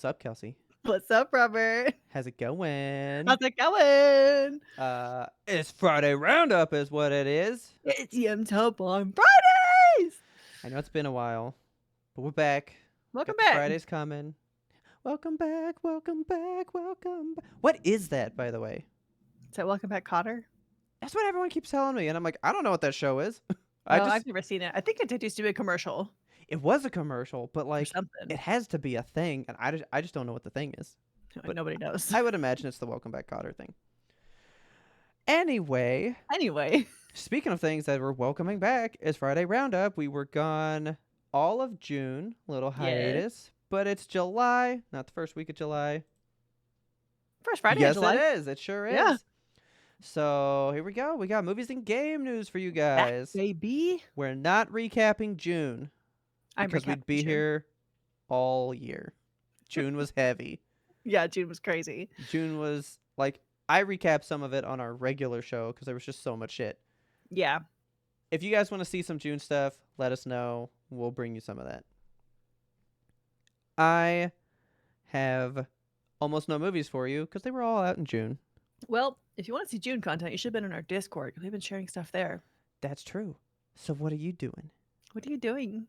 up, Kelsey? What's up, Robert? How's it going? How's it going? It's Friday Roundup is what it is. It's YMBToAP on Fridays! I know it's been a while, but we're back. Welcome Got the back. Fridays coming. Welcome back, welcome back, welcome back. What is that, by the way? So, welcome back, Cotter. That's what everyone keeps telling me, and I'm like, I don't know what that show is. I Oh, just, I've never seen it. I think it did used to be a commercial it was a commercial, but or like, it something. has to be a thing, and I just don't know what the thing is. But Nobody knows. I would imagine it's the Welcome Back Cotter thing. Anyway, Anyway, speaking of things that we're welcoming back, is Friday Roundup. We were gone all of June, little yes. hiatus, but it's July, not the first week of July. First Friday in Yes, it July. is. It sure Yeah. is. So here we go. We got movies and game news for you Back, guys. baby. We're not recapping June I'm because we'd recapping be June. here all year. June was heavy. Yeah, June was crazy. June was like, I recapped some of it on our regular show because there was just so much shit. Yeah. If you guys want to see some June stuff, let us know. We'll bring you some of that. I have almost no movies for you because they were all out in June. Well, if you want to see June content, you should have been in our Discord. We've been sharing stuff there. That's true. So what are you doing? What are you doing?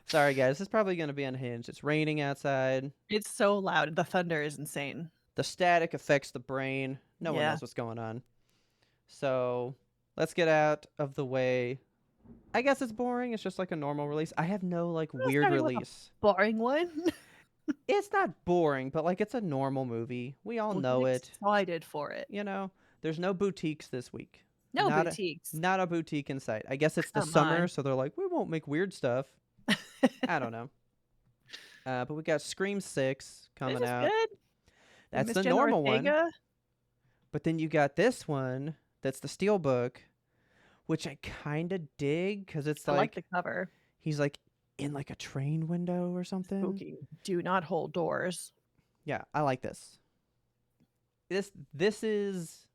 Sorry, guys. This is probably going to be unhinged. It's raining outside. It's so loud. The thunder is insane. The static affects the brain. No one Yeah. knows what's going on. So let's get out of the way. I guess it's boring. It's just like a normal release. I have no like Well, it's weird not even like a release. boring one. It's not boring, but like it's a normal movie. We all Well, know get it. excited for it. You know, there's no boutiques this week. No Not boutiques. not a boutique in sight. I guess it's the Come summer, on. so they're like, we won't make weird stuff. I don't know. But we got Scream 6 This coming is out. good. That's Miss the Jenna normal one. Ortega. But then you got this one that's the Steelbook, which I kind of dig because it's I like like the cover. he's like in like a train window or something. Spooky. Do not hold doors. Yeah, I like this. This is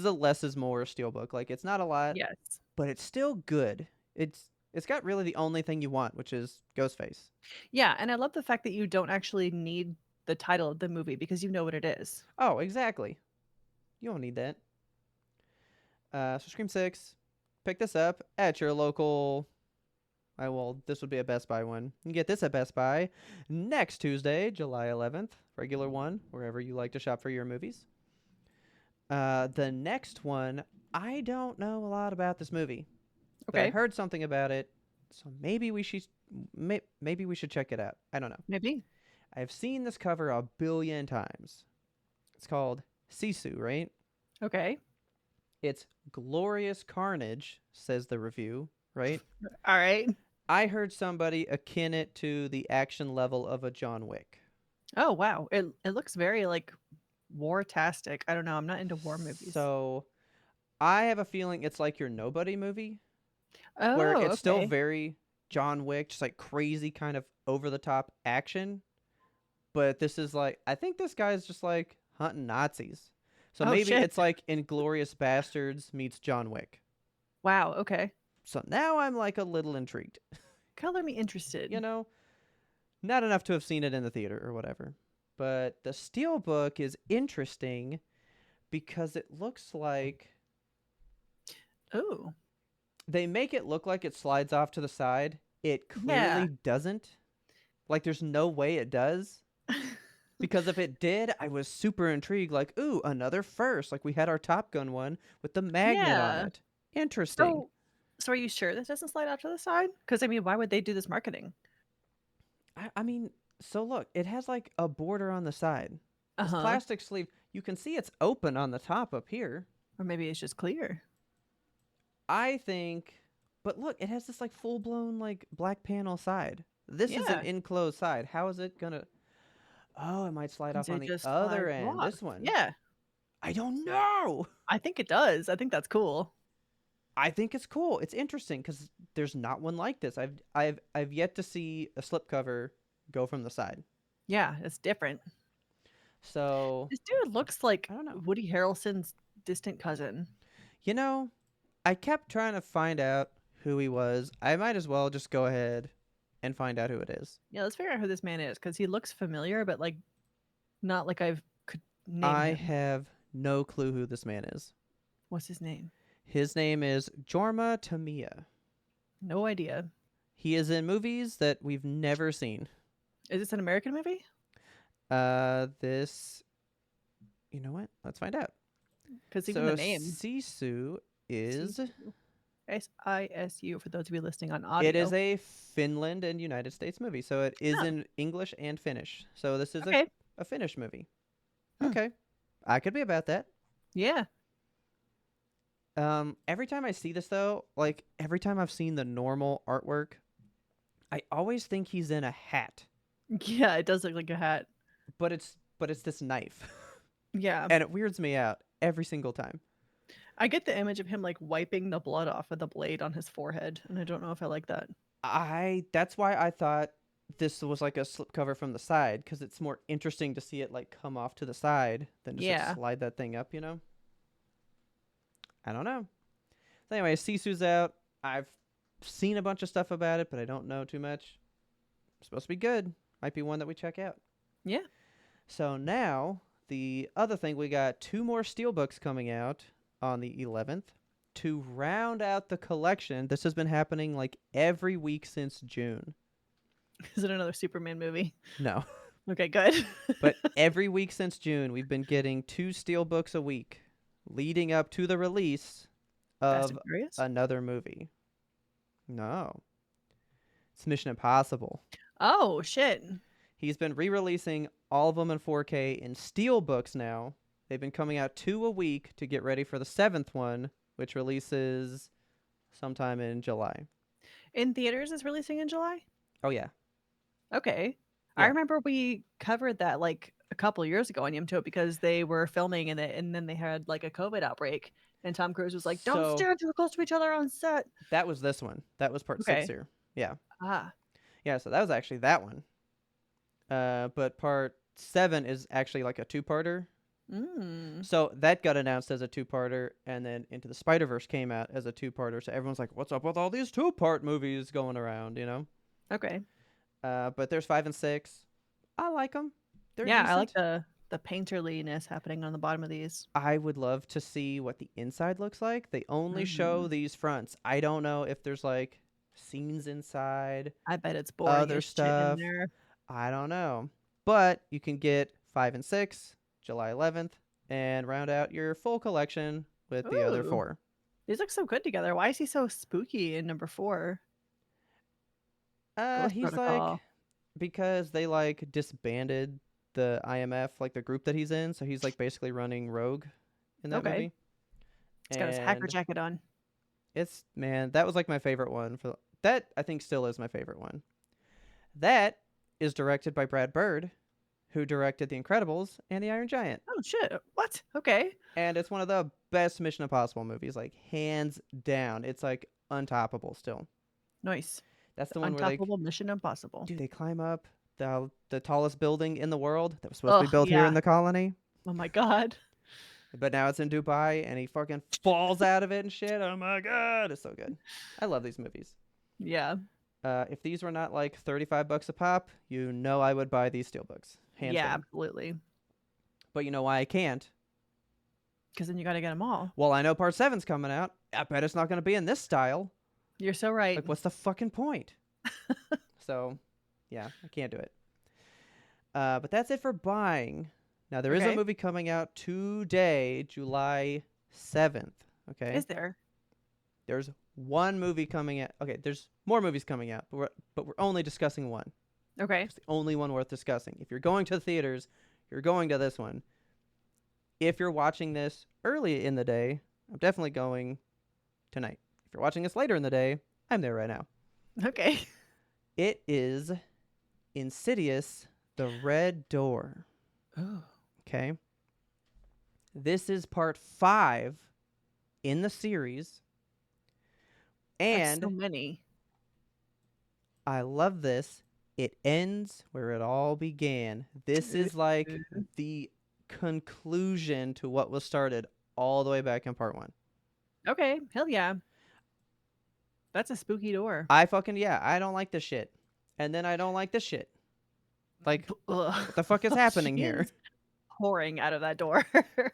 a less is more Steelbook. Like it's not a lot, Yes. but it's still good. It's got really the only thing you want, which is Ghostface. Yeah, and I love the fact that you don't actually need the title of the movie because you know what it is. Oh, exactly. You don't need that. So Scream 6, pick this up at your local. This would be a Best Buy one. You can get this at Best Buy next Tuesday, July 11th, regular one, wherever you like to shop for your movies. The next one, I don't know a lot about this movie, but I Okay. heard something about it, so maybe we should check it out. I don't know. Maybe. I've seen this cover a billion times. It's called Sisu, right? Okay. It's glorious carnage, says the review, right? All right. I heard somebody akin it to the action level of a John Wick. Oh wow. It looks very like war-tastic. I don't know. I'm not into war movies. So I have a feeling it's like your Nobody movie, where Oh, it's still okay. very John Wick, just like crazy kind of over the top action. But this is like, I think this guy's just like hunting Nazis. So Oh maybe shit. it's like Inglorious Bastards meets John Wick. Wow. Okay. So now I'm like a little intrigued. Color me interested. You know, not enough to have seen it in the theater or whatever. But the Steelbook is interesting because it looks like Oh. they make it look like it slides off to the side. It Yeah. clearly doesn't. Like there's no way it does. Because if it did, I was super intrigued. Like, ooh, another first. Like we had our Top Gun one with the magnet on Yeah. it. Interesting. So are you sure this doesn't slide off to the side? Because I mean, why would they do this marketing? I mean, so look, it has like a border on the side. This Uh-huh. plastic sleeve, you can see it's open on the top up here. Or maybe it's just clear. I think, but look, it has this like full blown like black panel side. This is an Yeah. enclosed side. How is it gonna? Oh, it might slide off Because on it the just other slides end. off. This one. Yeah. I don't know. I think it does. I think that's cool. I think it's cool. It's interesting because there's not one like this. I've yet to see a slipcover go from the side. Yeah, it's different. So This dude looks like I don't know. Woody Harrelson's distant cousin. You know, I kept trying to find out who he was. I might as well just go ahead and find out who it is. Yeah, let's figure out who this man is because he looks familiar, but like not like I could name I him. have no clue who this man is. What's his name? His name is Jorma Tamiya. No idea. He is in movies that we've never seen. Is this an American movie? This, you know what? Let's find out. Because even So the name Sisu is, Sisu. Sisu for those of you listening on it is audio. a Finland and United States movie. So it is Oh, in English and Finnish. So this is okay. a Finnish movie. Hmm. Okay. I could be about that. Yeah. Every time I see this though, like every time I've seen the normal artwork, I always think he's in a hat, Yeah, it does look like a hat. but it's this knife. Yeah. And it weirds me out every single time. I get the image of him like wiping the blood off of the blade on his forehead, and I don't know if I like that. That's why I thought this was like a slipcover from the side, because it's more interesting to see it like come off to the side than just like Yeah. slide that thing up, you know? I don't know. So anyway, Sisu's out. I've seen a bunch of stuff about it, but I don't know too much. It's supposed to be good. Might be one that we check out. Yeah. So now the other thing, we got 2 more steelbooks coming out on the 11th to round out the collection. This has been happening like every week since June. Is it another Superman movie? No. Okay, good. But every week since June, we've been getting 2 steelbooks a week leading up to the release Fast of and Furious? another movie. No. It's Mission Impossible. Oh, shit. He's been re-releasing all of them in 4K in steelbooks now. They've been coming out 2 a week to get ready for the 7th one, which releases sometime in July. In theaters is releasing in July? Oh yeah. Okay. I Yeah. remember we covered that like a couple years ago on YMBToAP because they were filming in it and then they had like a COVID outbreak and Tom Cruise was like, "Don't So stare too close to each other on set." that was this one. That was part 6 Okay. here. Yeah. Ah. Yeah, so that was actually that one. But part 7 is actually like a 2-parter. Mm. So that got announced as a 2-parter, and then Into the Spider-Verse came out as a 2-parter. So everyone's like, "What's up with all these 2-part movies going around?" You know. Okay. But there's 5 and 6. I like them. They're Yeah, I like decent. the painterliness happening on the bottom of these. I would love to see what the inside looks like. They only show Mm. these fronts. I don't know if there's like scenes inside, I bet it's boring other as shit in stuff. there. I don't know. But you can get 5 and 6 July 11th and round out your full collection with the other Ooh. 4. These look so good together. Why is he so spooky in number 4? Ghost He's like, Protocol. because they like disbanded the IMF, like the group that he's in, so he's like basically running rogue in that Okay. movie. He's got his hacker And jacket on. it's, man, that was like my favorite one. For that, I think still is my favorite one. That is directed by Brad Bird, who directed The Incredibles and The Iron Giant. Oh shit. What? Okay. And it's one of the best Mission Impossible movies, like hands down. It's like untoppable still. Nice. That's The the one where they, Untoppable Mission Impossible. do they climb up the tallest building in the world that was supposed to be Oh built here in yeah. the colony? Oh my god. But now it's in Dubai, and he fucking falls out of it and shit. Oh my god, it's so good. I love these movies. Yeah. If these were not like $35 a pop, you know I would buy these steelbooks, hands Yeah, down. absolutely. But you know why I can't? Because then you got to get them all. Well, I know part 7's coming out. I bet it's not going to be in this style. You're so right. Like, what's the fucking point? So, yeah, I can't do it. But that's it for buying. Now, there is a Okay. movie coming out today, July 7th. Okay. Is there? There's one movie coming out. Okay, there's more movies coming out, but we're only discussing one. Okay. It's the only one worth discussing. If you're going to the theaters, you're going to this one. If you're watching this early in the day, I'm definitely going tonight. If you're watching this later in the day, I'm there right now. Okay. It is Insidious: The Red Door. Oh. Okay. This is part 5 in the series. That's so And many. I love this. It ends where it all began. This is like the conclusion to what was started all the way back in part 1. Okay. Hell yeah. That's a spooky door. Yeah, I don't like this shit. and then I don't like this shit. Like, Ugh. what the fuck is happening She here? is pouring out of that door.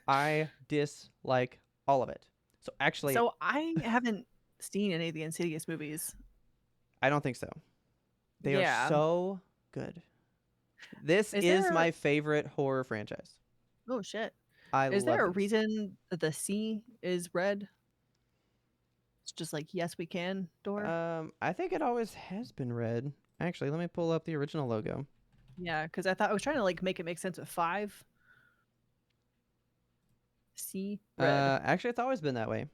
I dislike all of it. So actually, So I haven't seen any of the Insidious movies. I don't think so. They are Yeah. so good. This Is is there my favorite horror franchise. oh shit. I Is love there a these. reason that the C is red? It's just like yes we can door. I think it always has been red. Actually, let me pull up the original logo. Yeah, because I thought I was trying to like make it make sense with 5. C red. Actually, it's always been that way.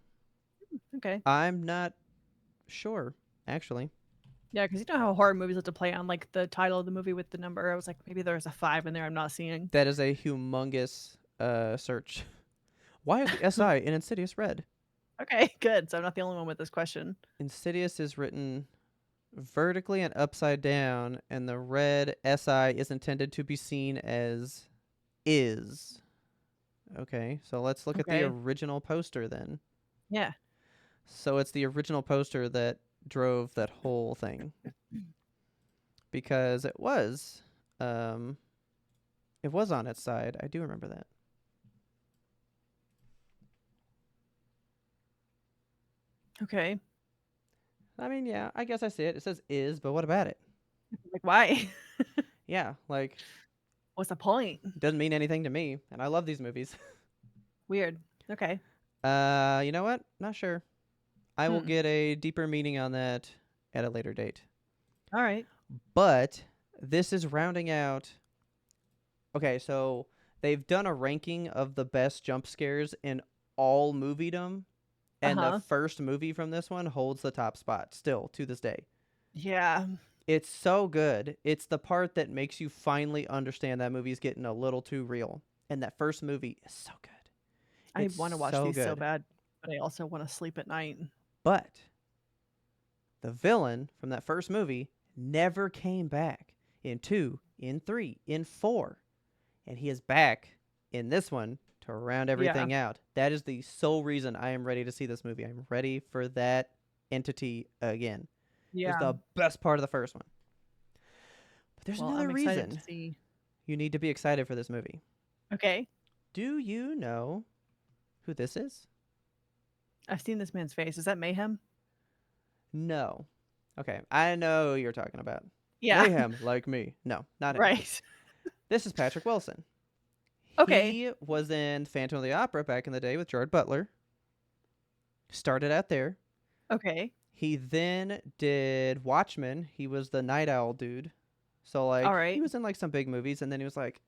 Okay. I'm not sure, actually. Yeah, because you know how horror movies have to play on like the title of the movie with the number. I was like, maybe there's a 5 in there I'm not seeing. That is a humongous search. Why is the SI in Insidious red? Okay, good. So I'm not the only one with this question. Insidious is written vertically and upside down, and the red SI is intended to be seen as is. Okay, so let's look at the Okay. original poster then. Yeah. So it's the original poster that drove that whole thing because um, it was on its side. I do remember that. Okay. I mean, yeah, I guess I see it. It says is, but what about it? Like why? Yeah, like What's the point? it doesn't mean anything to me, and I love these movies. Weird. Okay. You know what? Not sure. I will Hmm. get a deeper meaning on that at a later date. All right. But this is rounding out. Okay, so they've done a ranking of the best jump scares in all moviedom, and the Uh-huh. first movie from this one holds the top spot still to this day. Yeah. It's so good. It's the part that makes you finally understand that movie's getting a little too real. And that first movie is so good. I It's want to watch so these so good. bad, but I also want to sleep at night. But the villain from that first movie never came back in 2, in 3, in 4. And he is back in this one to round Yeah. everything out. That is the sole reason I am ready to see this movie. I'm ready for that entity again. It was Yeah. the best part of the first one. But there's Well, another I'm excited to reason see. you need to be excited for this movie. Okay. Do you know who this is? I've seen this man's face. Is that Mayhem? No. Okay, I know who you're talking about. Yeah. Mayhem, like me. No, not him. Right. This is Patrick Wilson. Okay. He was in Phantom of the Opera back in the day with Gerard Butler. Started out there. Okay. He then did Watchmen. He was the Night Owl dude. So All like he right. was in like some big movies, and then he was like,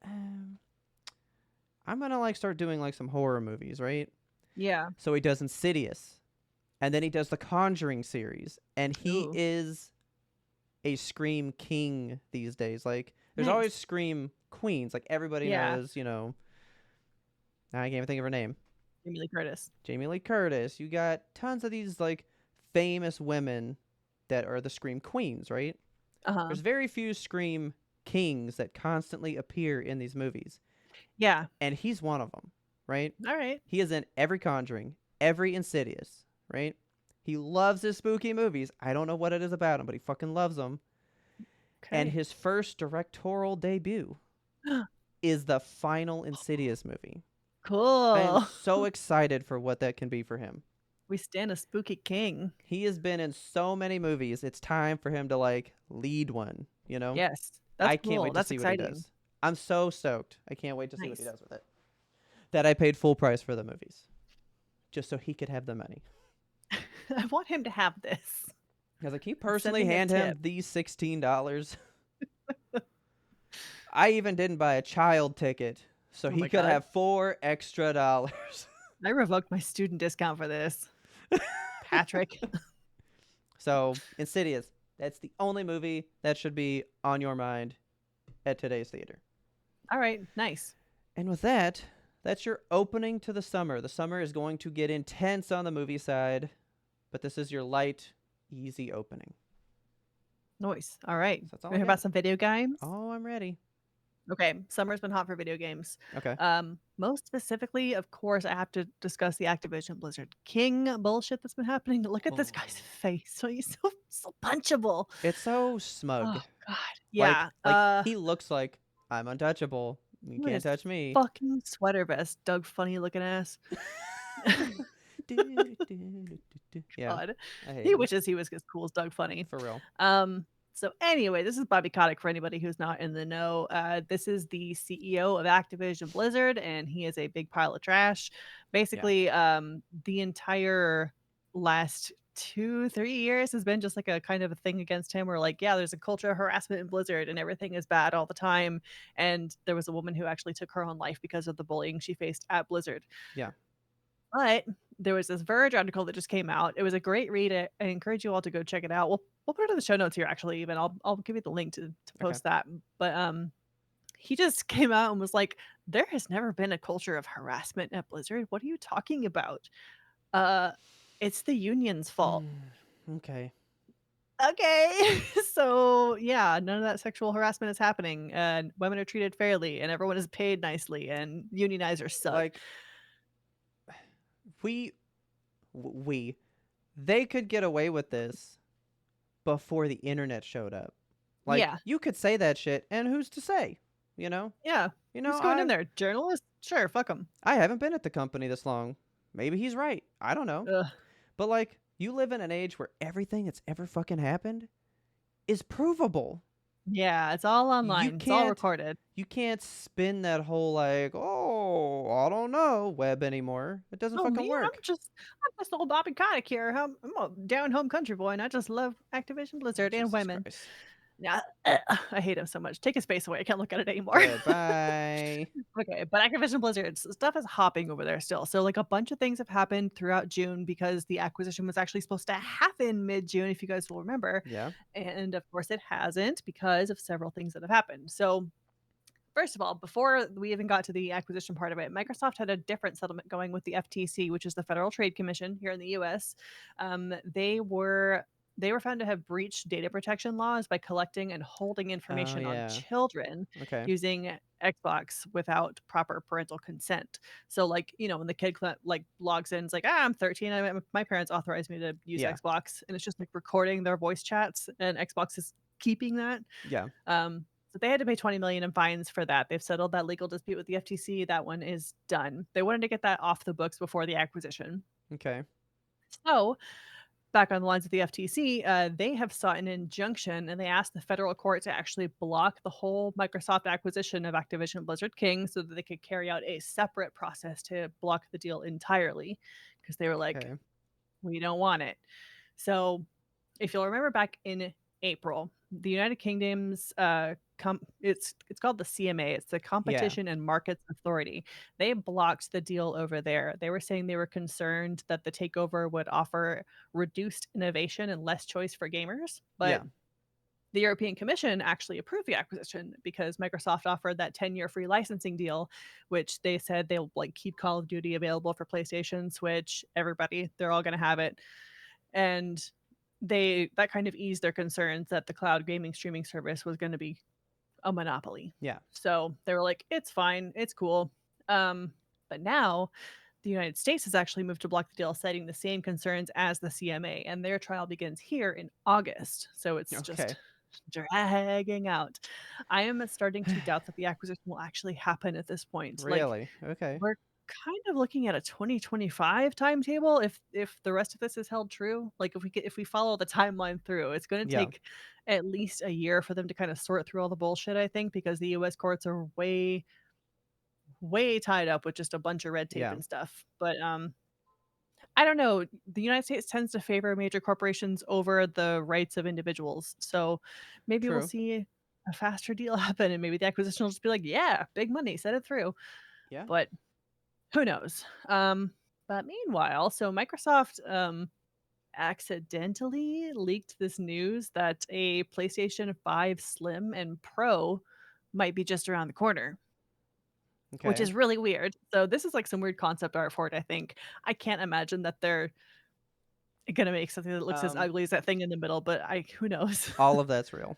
I'm gonna like start doing like some horror movies, right? Yeah. So he does Insidious, and then he does the Conjuring series, and he Ooh. is a Scream king these days. Like there's always Nice. Scream queens. Like everybody Yeah. knows, I can't even think of her name. Jamie Lee Curtis. Jamie Lee Curtis. You got tons of these like famous women that are the Scream queens, right? Uh-huh. There's very few Scream kings that constantly appear in these movies, Yeah. and he's one of them, right? All right. He is in every Conjuring, every Insidious, right? He loves his spooky movies. I don't know what it is about him, but he fucking loves them. And Okay. his first directorial debut is the final Insidious movie. I am Cool. so excited for what that can be for him. We stand a spooky king. He has been in so many movies. It's time for him to like lead one, you know? Yes. That's I can't cool. wait to That's see what he exciting. does. I'm so stoked. I can't wait to see what he Nice. does with it. That I paid full price for the movies just so he could have the money. I want him to have this. Because like, can you Send personally me a hand tip. him these $16? I even didn't buy a child ticket so Oh he my could god. have $4 extra. I revoked my student discount for this. Patrick. So, Insidious, that's the only movie that should be on your mind at today's theater. All right. Nice. And with that, that's your opening to the summer. The summer is going to get intense on the movie side, but this is your light, easy opening. Nice. All right. So that's all We I hear about got. some video games? Oh, I'm ready. Okay. Summer's been hot for video games. Okay. Most specifically, of course, I have to discuss the Activision Blizzard King bullshit that's been happening. Look at this guy's Oh. face. So he's so punchable. It's so smug. Oh God. Like Yeah. he looks like I'm untouchable. You Look at can't his touch me. fucking sweater vest, Doug funny looking ass. Yeah, God. I hate He him wishes he was as cool as Doug Funny. for real. So anyway, this is Bobby Kotick for anybody who's not in the know. This is the CEO of Activision Blizzard, and he is a big pile of trash. Yeah, Basically, the entire last 2 3 years has been just like a kind of a thing against him where like yeah there's a culture of harassment in Blizzard and everything is bad all the time, and there was a woman who actually took her own life because of the bullying she faced at Blizzard. yeah. But there was this Verge article that just came out. It was a great read. I encourage you all to go check it out. We'll put it in the show notes here actually even. I'll give you the link to Okay. post that. But he just came out and was like, "There has never been a culture of harassment at Blizzard. What are you talking about? Uh it's the union's fault." Okay. Okay. So, yeah, none of that sexual harassment is happening and women are treated fairly and everyone is paid nicely and unionizers suck. Like we we they could get away with this before the internet showed up. Like Yeah. you could say that shit and who's to say? You know? Yeah. You know, Who's going in there? Journalists? Sure, fuck them. I haven't been at the company this long. Maybe he's right. I don't know. Ugh. But like you live in an age where everything that's ever fucking happened is provable. Yeah, it's all You online. It's all can't recorded. you can't spin that whole like, oh, I don't know web anymore. It doesn't Oh, fucking me? work. I'm just old Bobby Kotick here. I'm a down home country boy, and I just love Activision Blizzard and Jesus women. Christ. Yeah, I hate him so much. Take his face away. I can't look at it anymore. Goodbye. Okay, but Activision Blizzard stuff is hopping over there still. So like a bunch of things have happened throughout June because the acquisition was actually supposed to happen mid-June, if you guys will remember, Yeah. and of course it hasn't because of several things that have happened. So first of all, before we even got to the acquisition part of it, Microsoft had a different settlement going with the FTC, which is the Federal Trade Commission here in the U.S. They were found to have breached data protection laws by collecting and holding Oh information on yeah. children Okay. using Xbox without proper parental consent. So, like when the kid like logs in, it's like, I'm 13. My parents authorized me to use Yeah. Xbox, and it's just like recording their voice chats, and Xbox is keeping that. Yeah. So they had to pay 20 million in fines for that. They've settled that legal dispute with the FTC. That one is done. They wanted to get that off the books before the acquisition. Okay. So, back on the lines of the FTC, they have sought an injunction and they asked the federal court to actually block the whole Microsoft acquisition of Activision Blizzard King so that they could carry out a separate process to block the deal entirely because they were like, Okay. we don't want it. So if you'll remember back in April, the United Kingdom's it's called the CMA. It's the Yeah. Competition and Markets Authority. They blocked the deal over there. They were saying they were concerned that the takeover would offer reduced innovation and less choice for gamers, but Yeah. the European Commission actually approved the acquisition because Microsoft offered that 10-year free licensing deal, which they said they'll like keep Call of Duty available for PlayStation, Switch, everybody. They're all going to have it. And that kind of eased their concerns that the cloud gaming streaming service was going to be a monopoly. Yeah. So they were like, it's fine, it's cool. But now the United States has actually moved to block the deal, citing the same concerns as the CMA, and their trial begins here in August. So it's just Okay. dragging out. I am starting to doubt that the acquisition will actually happen at this point. Like Really? Okay. we're kind of looking at a 2025 timetable if the rest of this is held true. Like if we follow the timeline through, it's going to Yeah. take at least a year for them to kind of sort through all the bullshit, I think, because the US courts are way tied up with just a bunch of red tape Yeah. and stuff. But I don't know. The United States tends to favor major corporations over the rights of individuals. So maybe we'll True. see a faster deal happen and maybe the acquisition will just be like, yeah, big money, set it through. Yeah. But who knows? But meanwhile, so Microsoft accidentally leaked this news that a PlayStation 5 Slim and Pro might be just around the corner, which Okay. is really weird. So this is like some weird concept art for it, I think. I can't imagine that they're gonna make something that looks as Um ugly as that thing in the middle, but I who knows? all of that's real.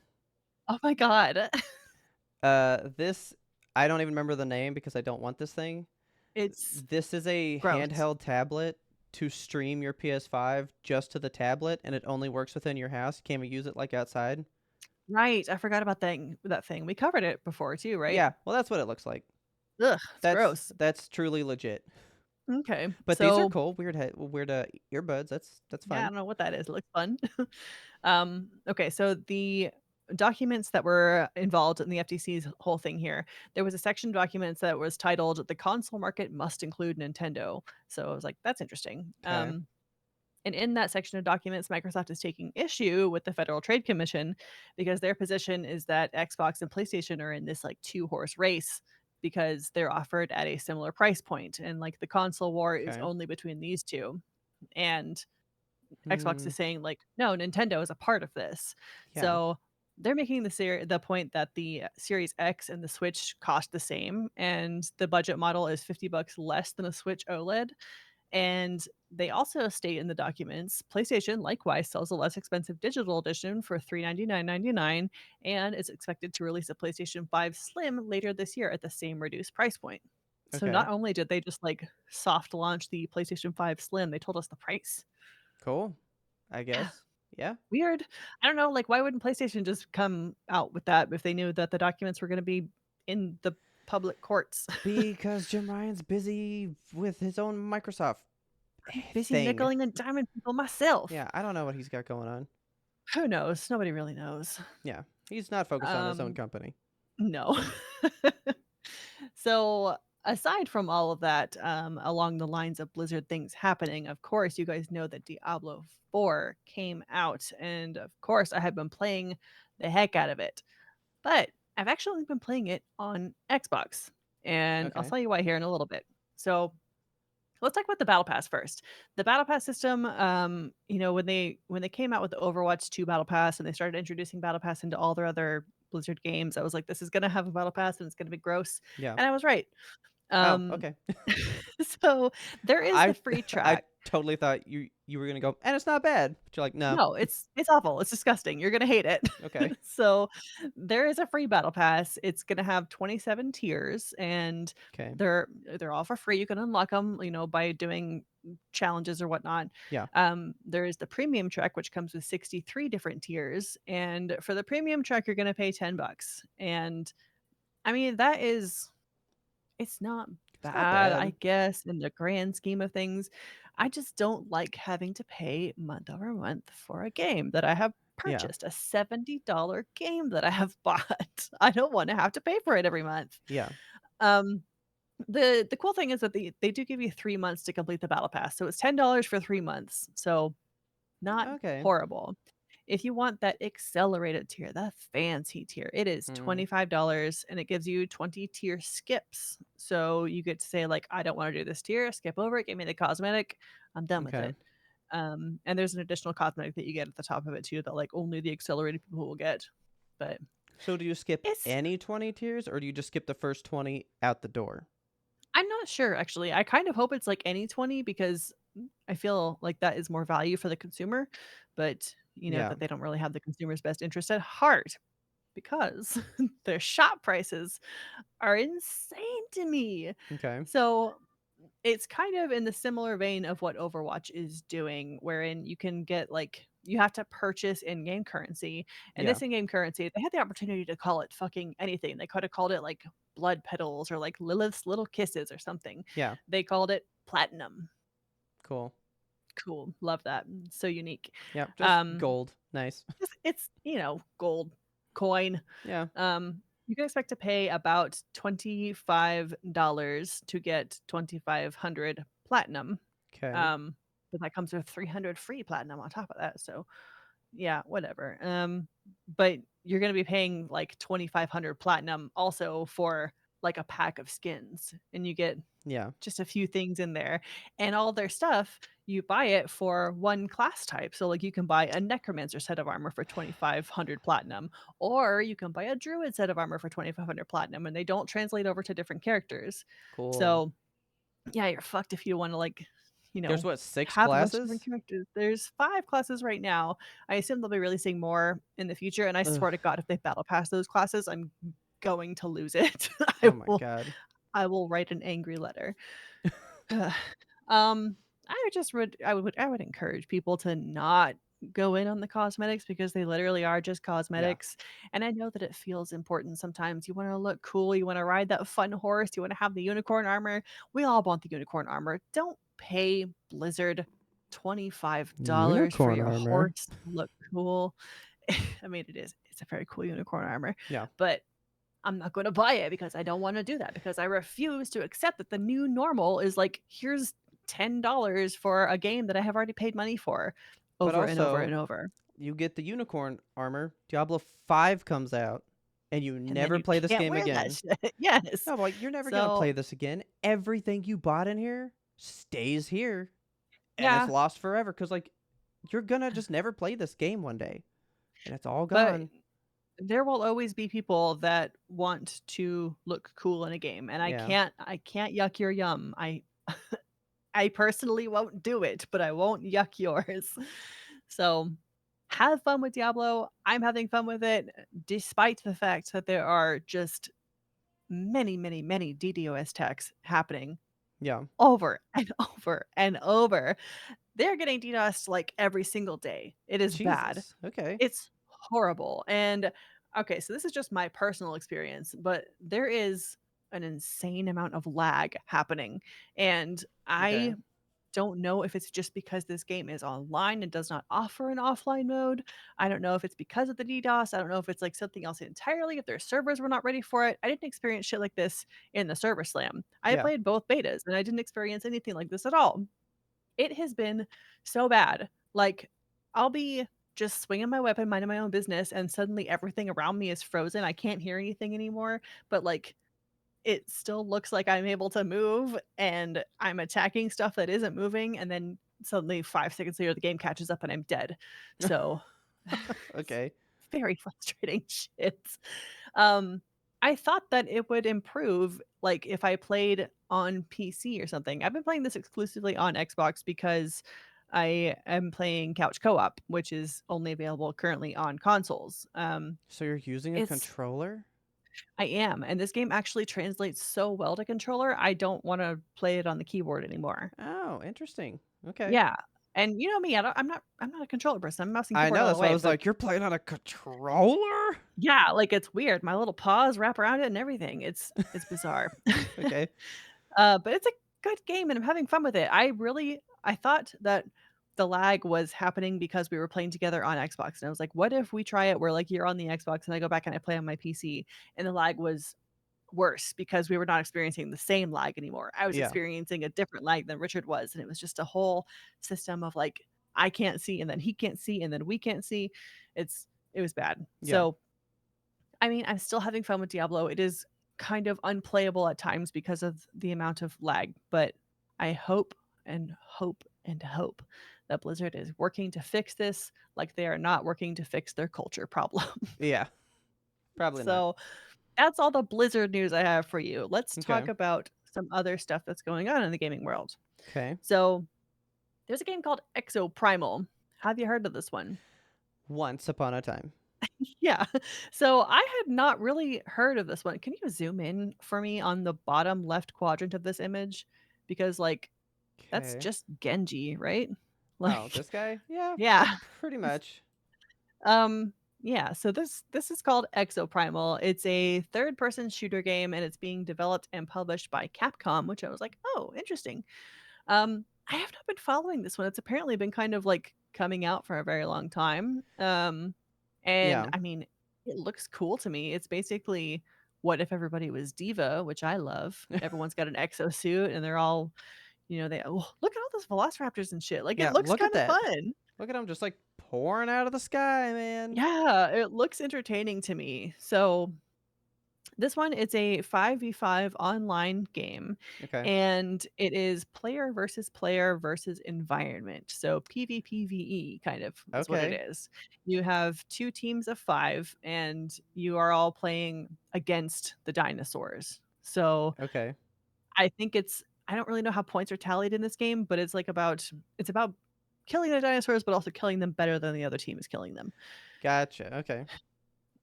Oh my god. This I don't even remember the name because I don't want this thing. It's This is a gross. handheld tablet to stream your PS5 just to the tablet and it only works within your house. Can't we use it like outside? Right, I forgot about that thing. We covered it before too, right? Yeah, well, that's what it looks like. Ugh, it's That's gross. that's truly legit. Okay, But these are so cool. Weird earbuds. That's yeah, I fun. don't know what that is. It looks fun. Okay, so the documents that were involved in the FTC's whole thing here, there was a section of documents that was titled "The console market must include Nintendo." So I was like, "That's interesting." Okay. And in that section of documents, Microsoft is taking issue with the Federal Trade Commission because their position is that Xbox and PlayStation are in this like two-horse race because they're offered at a similar price point, and like the console war is Okay. only between these two. And Xbox Hmm. is saying like, "No, Nintendo is a part of this." Yeah. So they're making the point that the Series X and the Switch cost the same, and the budget model is $50 less than a Switch OLED. And they also state in the documents, PlayStation likewise sells a less expensive digital edition for $399.99 and is expected to release a PlayStation 5 Slim later this year at the same reduced price point. So Okay. not only did they just like soft launch the PlayStation 5 Slim, they told us the price. Cool. I Yeah, guess. Yeah. weird. I don't know, like why wouldn't PlayStation just come out with that if they knew that the documents were going to be in the public courts? Because Jim Ryan's busy with his own Microsoft Busy thing. nickeling and diming people myself. Yeah, I don't know what he's got going on. Who knows? Nobody really knows. Yeah, he's not focused on his own Um, company. no. So, aside from all of that, along the lines of Blizzard things happening, of course, you guys know that Diablo 4 came out, and of course, I have been playing the heck out of it. But I've actually been playing it on Xbox, and I'll Okay. tell you why here in a little bit. So, let's talk about the battle pass first. The battle pass system, when they came out with the Overwatch 2 battle pass and they started introducing battle pass into all their other Blizzard games, I was like, this is gonna have a battle pass and it's gonna be gross. Yeah. And I was right. Oh, Um, okay. so there is the I free I track. totally thought you were gonna go, and it's not bad. But you're like, no. No, it's awful. It's disgusting. You're gonna hate it. Okay. So there is a free battle pass. It's gonna have 27 tiers, and Okay. they're all for free. You can unlock them, by doing challenges or whatnot. Yeah. There is the premium track, which comes with 63 different tiers, and for the premium track, you're gonna pay $10. And I mean, it's not It's not bad, bad. I guess, in the grand scheme of things. I just don't like having to pay month over month for a game that I have Yeah. purchased, a $70 game that I have bought. I don't wanna have to pay for it every month. Yeah. Um, the cool thing is that they do give you 3 months to complete the battle pass, so it's $10 for 3 months, so not Okay. horrible. If you want that accelerated tier, that fancy tier, it is Mm, $25 and it gives you 20 tier skips. So you get to say, like, I don't want to do this tier, skip over it, give me the cosmetic, I'm done with okay. it. And there's an additional cosmetic that you get at the top of it too that like only the accelerated people will get. But So do you skip it's any 20 tiers, or do you just skip the first 20 out the door? I'm not sure actually. I kind of hope it's like any 20 because I feel like that is more value for the consumer, but you know Yeah. that they don't really have the consumer's best interest at heart because their shop prices are insane to me. Okay. So it's kind of in the similar vein of what Overwatch is doing, wherein you can get like you have to purchase in-game currency, and Yeah. this in-game currency, they had the opportunity to call it fucking anything. They could have called it like blood petals or like Lilith's little kisses or something. Yeah. They called it platinum. Cool. Cool, love that. So unique. Yeah. Just Um, gold. Nice. it's gold coin. Yeah. You can expect to pay about $25 to get 2,500 platinum. Okay. Um, but that comes with 300 free platinum on top of that. So yeah, whatever. But you're gonna be paying like 2,500 platinum also for like a pack of skins, and you get Yeah. just a few things in there. And all their stuff, you buy it for one class type. So, like, you can buy a necromancer set of armor for 2,500 platinum, or you can buy a druid set of armor for 2,500 platinum, and they don't translate over to different characters. Cool. So, yeah, you're fucked if you want to, like, you There's know, what, six have a bunch of different classes? characters. There's 5 classes right now. I assume they'll be releasing more in the future. And I Ugh. swear to God, if they battle pass those classes, I'm going to lose it. I Oh my will, god. I will write an angry letter. Ugh. Um, I would encourage people to not go in on the cosmetics because they literally are just Yeah. cosmetics, and I know that it feels important sometimes. You wanna look cool, you wanna ride that fun horse, you wanna have the unicorn armor. We all want the unicorn armor. Don't pay Blizzard $25 for Unicorn your armor. horse to look cool. I mean, it's a very cool unicorn armor, Yeah. but I'm not gonna buy it because I don't wanna do that because I refuse to accept that the new normal is like, "Here's $10 for a game that I have already paid money for," But over and over also, and over, you get the unicorn armor, Diablo 5 comes out, and you and then never you play this can't game wear that again. shit. Yes. No, but like, you're never gonna So, play this again. Everything you bought in here stays here, and it's yeah, lost forever. Cause like, you're gonna just never play this game one day, and it's all but gone. there will always be people that want to look cool in a game, and Yeah. I can't yuck your yum. I personally won't do it, but I won't yuck yours. So, have fun with Diablo. I'm having fun with it, despite the fact that there are just many, many, many DDoS attacks happening Yeah. over and over and over. They're getting DDoSed like every single day. It is bad. Jesus. Okay. It's horrible. And okay, so this is just my personal experience, but there is an insane amount of lag happening. And Okay. I don't know if it's just because this game is online and does not offer an offline mode. I don't know if it's because of the DDoS. I don't know if it's like something else entirely, if their servers were not ready for it. I didn't experience shit like this in the server slam. I Yeah. played both betas and I didn't experience anything like this at all. It has been so bad. Like, I'll be just swinging my weapon, minding my own business, and suddenly everything around me is frozen. I can't hear anything anymore. But like, it still looks like I'm able to move and I'm attacking stuff that isn't moving, and then suddenly 5 seconds later, the game catches up and I'm dead. So, it's Okay. very frustrating shit. Um, I thought that it would improve, like, if I played on PC or something. I've been playing this exclusively on Xbox because I am playing couch co-op, which is only available currently on consoles. So you're using a It's controller? I am, and this game actually translates so well to controller, I don't wanna play it on the keyboard anymore. Oh, interesting. Okay. Yeah, and you know me, I'm not a controller person, I'm mouse and I keyboard know. all the That's why I way, was but like, you're playing on a controller? yeah, like, it's weird, my little paws wrap around it and everything, it's bizarre. Okay. But it's a good game, and I'm having fun with it. I thought that the lag was happening because we were playing together on Xbox, and I was like, "What if we try it where, like, you're on the Xbox and I go back and I play on my PC?" And the lag was worse because we were not experiencing the same lag anymore. I was Yeah. experiencing a different lag than Richard was, and it was just a whole system of, like, I can't see, and then he can't see, and then we can't see. It was bad. Yeah. So I mean, I'm still having fun with Diablo. It is kind of unplayable at times because of the amount of lag, but I hope and hope and hope that Blizzard is working to fix this like they are not working to fix their culture problem. Yeah. Probably not. So that's all the Blizzard news I have for you. Let's Okay. talk about some other stuff that's going on in the gaming world. Okay. So there's a game called Exoprimal. Have you heard of this one? Once upon a time. Yeah. So I had not really heard of this one. Can you zoom in for me on the bottom left quadrant of this image? Because, like, that's Okay. just Genji, right? Oh, Like, this guy? Yeah, yeah. pretty much. Um, yeah, so this is called Exoprimal. It's a third-person shooter game, and it's being developed and published by Capcom, which I was like, "Oh, interesting." I have not been following this one. It's apparently been kind of, like, coming out for a very long time. And Yeah. I mean, it looks cool to me. It's basically What If Everybody Was Diva, which I love. Everyone's got an exosuit and they're all, they oh, look at all those velociraptors and shit. Like, it Yeah, looks look at kind of that. fun. Look at him just like pouring out of the sky, man. Yeah, it looks entertaining to me. So this one, it's a 5v5 online game, Okay. and it is player versus environment. So PvPvE kind of is what it Okay. is. You have 2 teams of 5, and you are all playing against the dinosaurs. So Okay. I don't really know how points are tallied in this game, but it's about killing the dinosaurs, but also killing them better than the other team is killing them. Gotcha. Okay.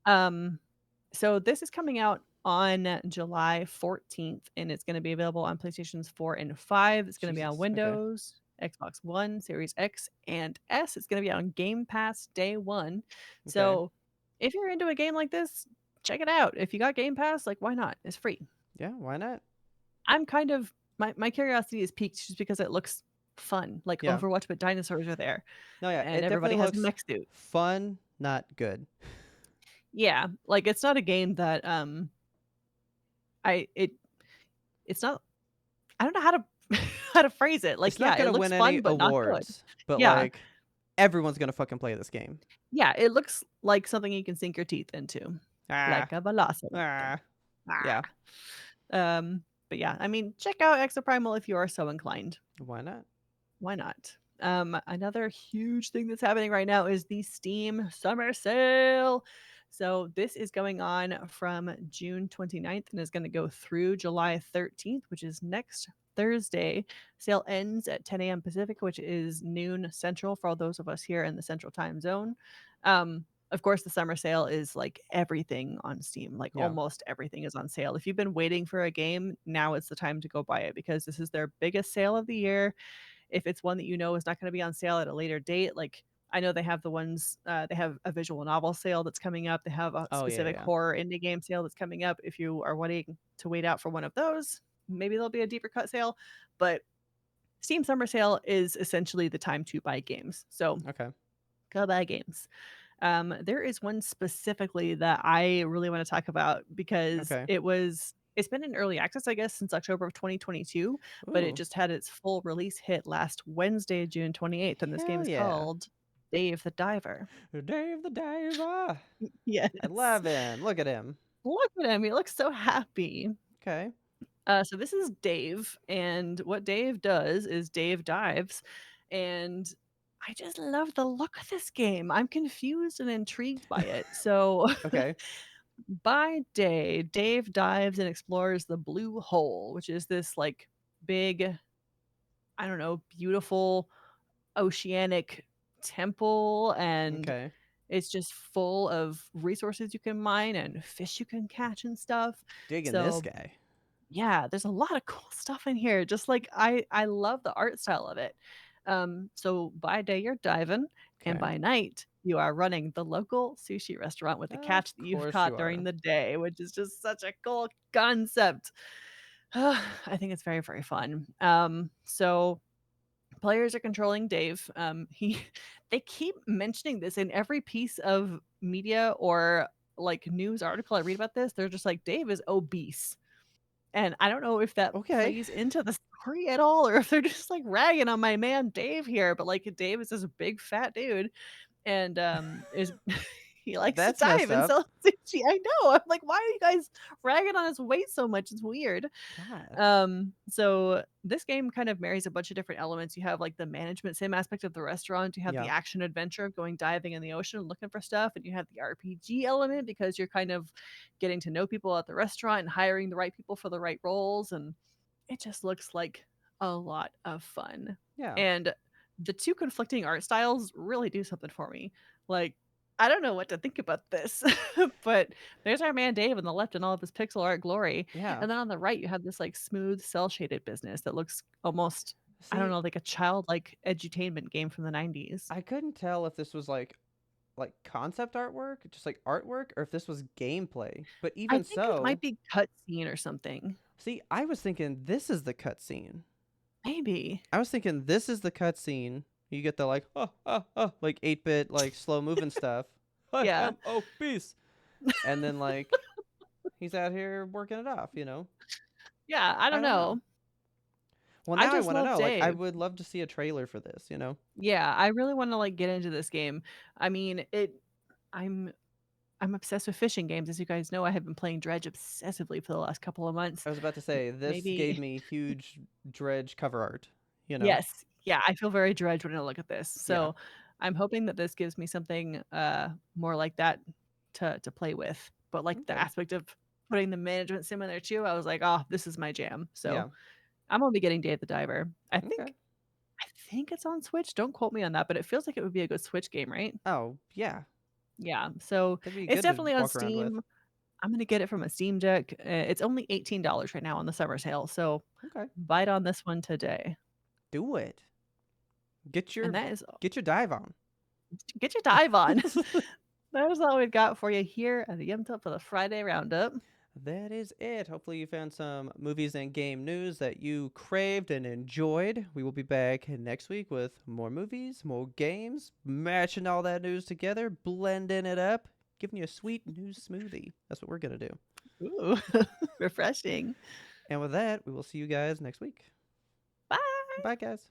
Um, so this is coming out on July 14th, and it's gonna be available on PlayStations 4 and 5. It's gonna be on Jesus. Okay. Windows, Xbox One, Series X, and S. It's going to be on Game Pass day one. Okay. So if you're into a game like this, check it out. If you got Game Pass, like why not? It's free. Yeah, why not? I'm kind of my curiosity is piqued just because it looks fun, like Yeah. Overwatch, but dinosaurs are there No, yeah, and it everybody definitely has a looks mech suit. fun, not good. Yeah, like it's not a game that I it it's not I don't know how to how to phrase it. Like It's not yeah, it gonna looks win fun any but not good. awards, but Yeah. like everyone's gonna fucking play this game. Yeah, it looks like something you can sink your teeth into, Ah, like a velociraptor. ah, Ah. yeah. But yeah, I mean, check out Exoprimal if you are so inclined. Why not? Why not? Another huge thing that's happening right now is the Steam Summer Sale. So this is going on from June 29th and is going to go through July 13th, which is next Thursday. Sale ends at 10 a.m. Pacific, which is noon Central for all those of us here in the Central Time Zone. Of course, the summer sale is like everything on Steam. Like Yeah. almost everything is on sale. If you've been waiting for a game, now is the time to go buy it because this is their biggest sale of the year. If it's one that you know is not gonna be on sale at a later date, like, I know they have the ones, they have a visual novel sale that's coming up, they have a Oh yeah, specific yeah. horror indie game sale that's coming up. If you are wanting to wait out for one of those, maybe there'll be a deeper cut sale, but Steam Summer Sale is essentially the time to buy games, so Okay. go buy games. There is one specifically that I really wanna talk about because Okay. it's been in early access, I guess, since October of 2022, but it Ooh. just had its full release hit last Wednesday, June 28th, and this game Hell is yeah. called Dave the Diver. Dave the Diver. I Yes. love him. Look at him. Look at him, he looks so happy. Okay. So this is Dave, and what Dave does is Dave dives, and I just love the look of this game. I'm confused and intrigued by it. So Okay. by day, Dave dives and explores the blue hole, which is this like big, I don't know, beautiful oceanic temple. And Okay. it's just full of resources you can mine and fish you can catch and stuff. Digging this So guy. yeah, there's a lot of cool stuff in here. Just like I love the art style of it. So by day you're diving, and Okay. by night you are running the local sushi restaurant with the catch Of that you've course you caught during are. the day, which is just such a cool concept. I think it's very, very fun. So players are controlling Dave. He they keep mentioning this in every piece of media or like news article I read about this. They're just like Dave is obese. And I don't know if that Okay. plays into the story at all or if they're just, like, ragging on my man Dave here, but, like, Dave is this big fat dude and, is he likes to That's dive messed and up. sell sushi. I know, I'm like, "Why are you guys ragging on his weight so much?" It's weird. God. So this game kind of marries a bunch of different elements. You have like the management sim aspect of the restaurant, you have the Yeah. action adventure of going diving in the ocean and looking for stuff, and you have the RPG element because you're kind of getting to know people at the restaurant and hiring the right people for the right roles. And it just looks like a lot of fun. Yeah. And the two conflicting art styles really do something for me. Like, I don't know what to think about this, but there's our man Dave on the left in all of his pixel art glory. Yeah. And then on the right, you have this like smooth cell shaded business that looks almost, I don't See, know, like a childlike edutainment game from the 90s. I couldn't tell if this was like concept artwork, just like artwork, or if this was gameplay. But I even think it might so, be cutscene or something. see, I was thinking this is the cutscene. Maybe. I was thinking this is the cutscene. You get the like, like 8-bit, like slow moving stuff. I Yeah. am obese. And then like he's out here working it off, you know? Yeah. I I don't don't know. know. Well, I now I just want to love know. Like, I Dave. would love to see a trailer for this, you know? Yeah, I really wanna, like, get into this game. I mean, I'm I'm obsessed with fishing games, as you guys know, I have been playing Dredge obsessively for the last couple of months. I was about to M say, this gave maybe me huge Dredge cover art, you know? Yes. Yeah, I feel very Dredge when I look at this. Yeah. So, I'm hoping that this gives me something, more like that to play with. But, like, the Okay. aspect of putting the management sim in there too, I was like, "Oh, this is my jam." So, Yeah. I'm gonna be getting Dave the Diver. Okay. I think it's on Switch, don't quote me on that, but it feels like it would be a good Switch game, right? Oh, yeah. Yeah, so That'd be it's good to definitely on walk around with. Steam. I'm gonna get it from a Steam Deck. It's only $18 right now on the summer sale, so Okay. bite on this one today. Do it. Get And your that is get your dive on. get your dive on. That is all we've got for you here at the YMBToAP for the Friday Roundup. That is it. Hopefully, you found some movies and game news that you craved and enjoyed. We will be back next week with more movies, more games, matching all that news together, blending it up, giving you a sweet news smoothie. That's what we're going to do. Ooh, refreshing. And with that, we will see you guys next week. Bye. Bye, guys.